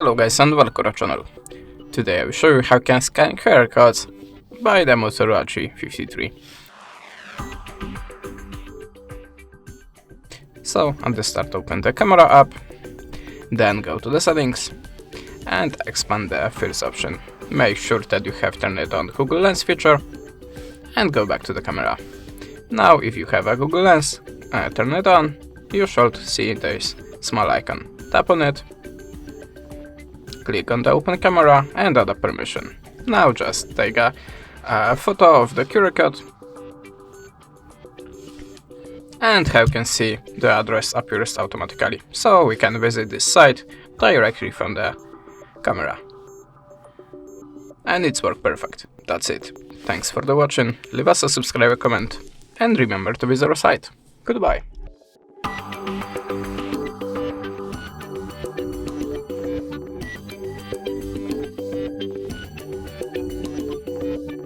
Hello guys and welcome to our channel. Today I will show you how you can scan QR codes by the Motorola G53. So at the start open the camera app, then go to the settings and expand the first option. Make sure that you have turned on Google Lens feature and go back to the camera. Now if you have a Google Lens, turn it on, you should see this small icon. Tap on it. Click on the open camera and add a permission. Now just take a photo of the QR code, and how you can see the address appears automatically, so we can visit this site directly from the camera. And it's worked perfect. That's it. Thanks for the watching, leave us a subscribe, comment, and remember to visit our site. Goodbye.